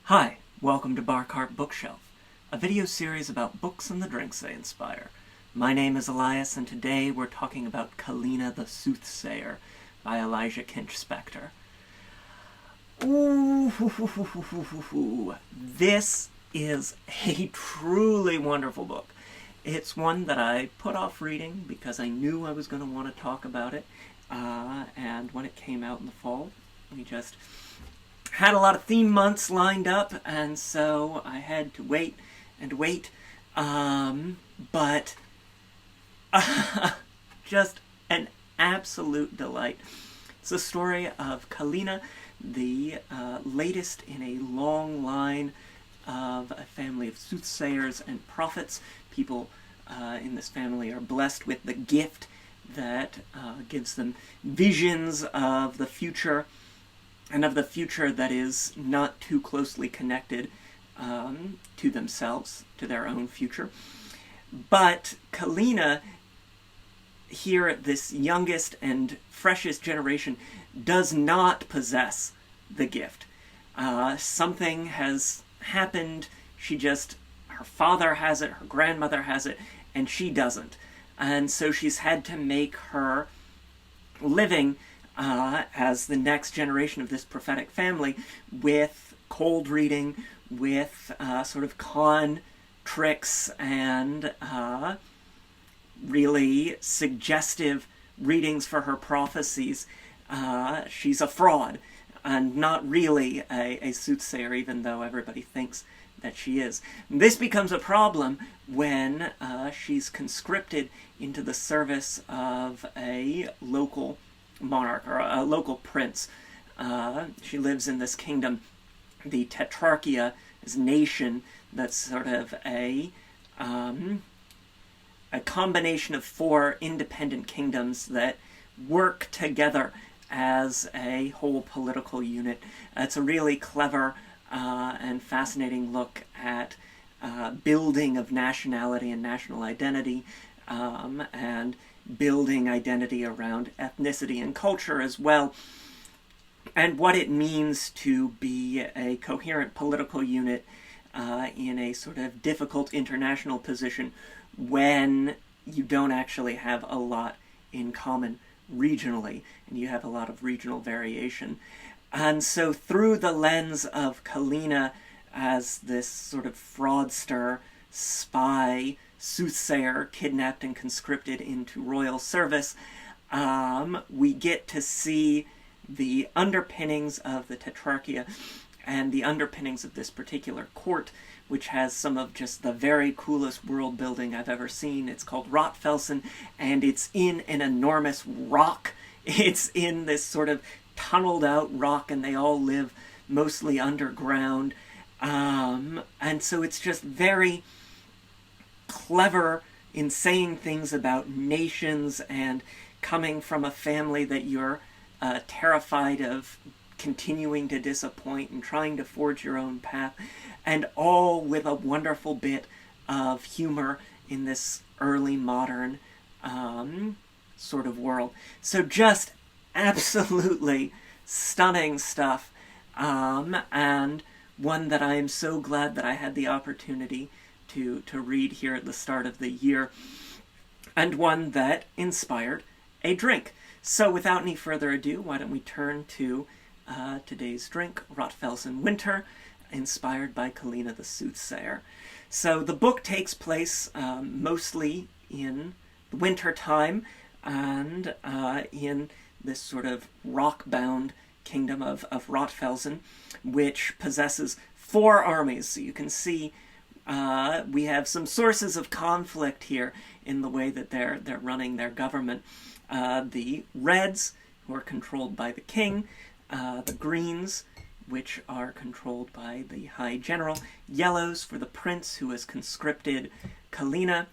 Hi, welcome to Bar Cart Bookshelf, a video series about books and the drinks they inspire. My name is Elias, and today we're talking about KALYNA the Soothsayer by Elijah Kinch Spector. Ooh, this is a truly wonderful book. It's one that I put off reading because I knew I was going to want to talk about it, and when it came out in the fall, we just had a lot of theme months lined up, and so I had to wait and wait, but just an absolute delight. It's the story of KALYNA, the latest in a long line of a family of soothsayers and prophets. People in this family are blessed with the gift that gives them visions of the future, and of the future that is not too closely connected to themselves, to their own future. But KALYNA, here, this youngest and freshest generation, does not possess the gift. Something has happened. Her father has it, her grandmother has it, and she doesn't. And so she's had to make her living as the next generation of this prophetic family with cold reading, with sort of con tricks and really suggestive readings for her prophecies. She's a fraud and not really a soothsayer, even though everybody thinks that she is. This becomes a problem when she's conscripted into the service of a local monarch, or a local prince. She lives in this kingdom, the Tetrarchia, this nation that's sort of a combination of four independent kingdoms that work together as a whole political unit. It's a really clever and fascinating look at building of nationality and national identity, and building identity around ethnicity and culture as well, and what it means to be a coherent political unit in a sort of difficult international position when you don't actually have a lot in common regionally, and you have a lot of regional variation. And so through the lens of KALYNA as this sort of fraudster, spy, soothsayer kidnapped and conscripted into royal service, we get to see the underpinnings of the Tetrarchia and the underpinnings of this particular court, which has some of just the very coolest world building I've ever seen. It's called Rotfelsen, and it's in an enormous rock. It's in this sort of tunneled out rock, and they all live mostly underground. And so it's just very clever in saying things about nations and coming from a family that you're terrified of continuing to disappoint and trying to forge your own path, and all with a wonderful bit of humor in this early modern sort of world. So just absolutely stunning stuff, and one that I am so glad that I had the opportunity to read here at the start of the year, and one that inspired a drink. So without any further ado, why don't we turn to today's drink, Rotfelsen Winter, inspired by KALYNA the Soothsayer. So the book takes place mostly in the winter time, and in this sort of rock-bound kingdom of Rotfelsen, which possesses four armies. So you can see we have some sources of conflict here in the way that they're running their government. The Reds, who are controlled by the king, the Greens, which are controlled by the High General, Yellows for the Prince, who has conscripted KALYNA,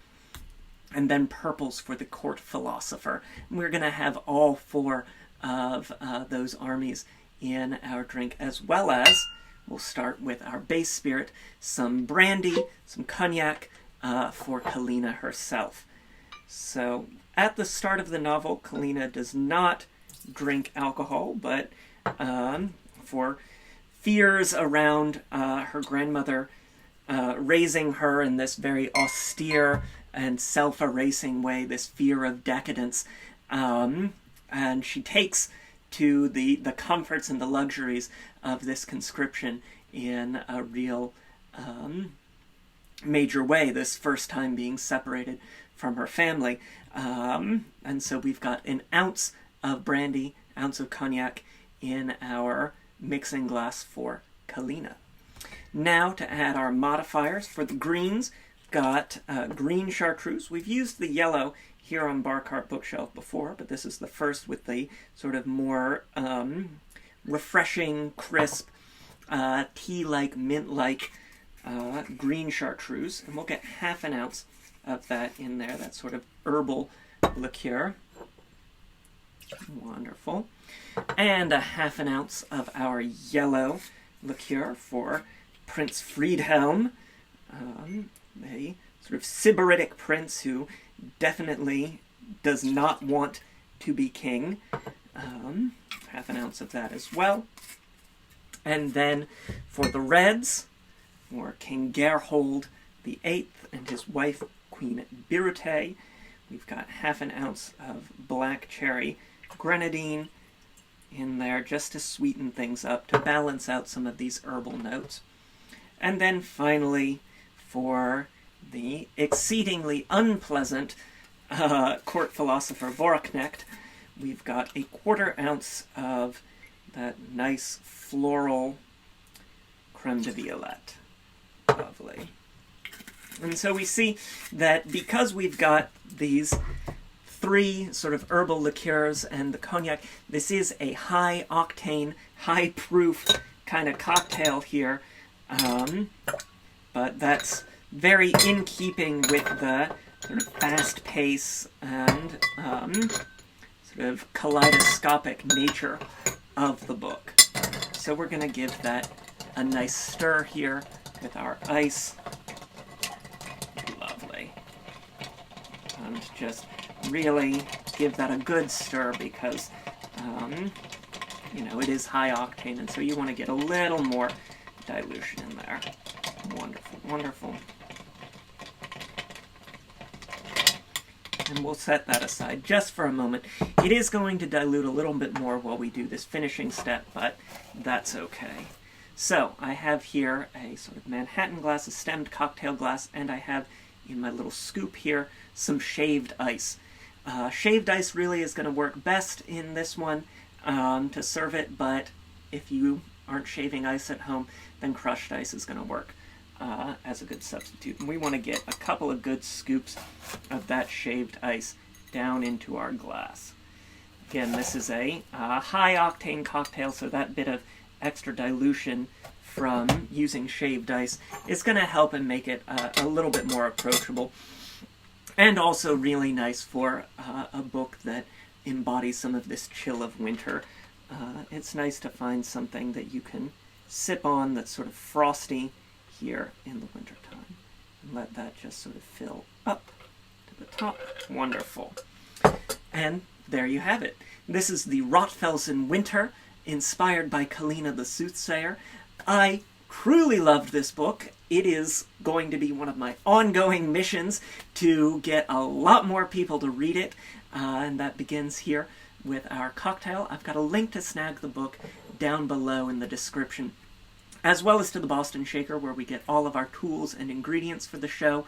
and then Purples for the court philosopher. And we're going to have all four of those armies in our drink, as well as we'll start with our base spirit, some brandy, some cognac for KALYNA herself. So at the start of the novel, KALYNA does not drink alcohol, but for fears around her grandmother raising her in this very austere and self-erasing way, this fear of decadence. And she takes to the comforts and the luxuries of this conscription in a real major way, this first time being separated from her family. And so we've got an ounce of brandy, ounce of cognac in our mixing glass for Kalina. Now to add our modifiers for the greens, got green chartreuse. We've used the yellow here on Bar Cart Bookshelf before, but this is the first with the sort of more refreshing, crisp, tea-like, mint-like green chartreuse. And we'll get half an ounce of that in there, that sort of herbal liqueur. Wonderful. And a half an ounce of our yellow liqueur for Prince Friedhelm, a sort of sybaritic prince who definitely does not want to be king. Half an ounce of that as well. And then for the reds, for King Gerhold the Eighth and his wife Queen Birute, we've got half an ounce of black cherry grenadine in there just to sweeten things up, to balance out some of these herbal notes. And then finally, for the exceedingly unpleasant court philosopher Voraknecht, we've got a quarter ounce of that nice floral creme de violette. Lovely. And so we see that because we've got these three sort of herbal liqueurs and the cognac, this is a high-octane, high-proof kind of cocktail here. But that's very in keeping with the sort of fast pace and sort of kaleidoscopic nature of the book. So we're going to give that a nice stir here with our ice. Lovely. And just really give that a good stir because, you know, it is high octane, and so you want to get a little more dilution in there. Wonderful, wonderful. And we'll set that aside just for a moment. It is going to dilute a little bit more while we do this finishing step, but that's okay. So I have here a sort of Manhattan glass, a stemmed cocktail glass, and I have in my little scoop here some shaved ice. Shaved ice really is going to work best in this one to serve it, but if you aren't shaving ice at home, then crushed ice is going to work as a good substitute. And we want to get a couple of good scoops of that shaved ice down into our glass. Again, this is a high-octane cocktail, so that bit of extra dilution from using shaved ice is going to help and make it a little bit more approachable. And also really nice for a book that embodies some of this chill of winter. It's nice to find something that you can sip on that's sort of frosty here in the wintertime. And let that just sort of fill up to the top. Wonderful. And there you have it. This is the Rotfelsen Winter, inspired by KALYNA the Soothsayer. I truly loved this book. It is going to be one of my ongoing missions to get a lot more people to read it, and that begins here with our cocktail. I've got a link to snag the book down below in the description, as well as to the Boston Shaker, where we get all of our tools and ingredients for the show.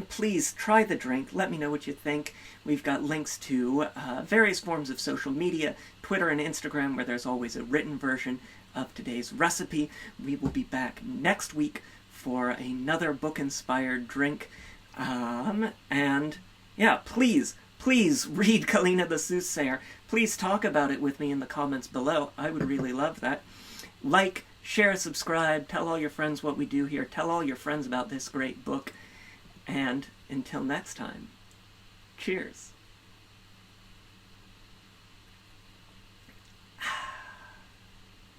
Please try the drink. Let me know what you think. We've got links to various forms of social media, Twitter and Instagram, where there's always a written version of today's recipe. We will be back next week for another book-inspired drink. And yeah, please read KALYNA the Soothsayer. Please talk about it with me in the comments below. I would really love that. Like, share, subscribe, tell all your friends what we do here, tell all your friends about this great book, and until next time, cheers.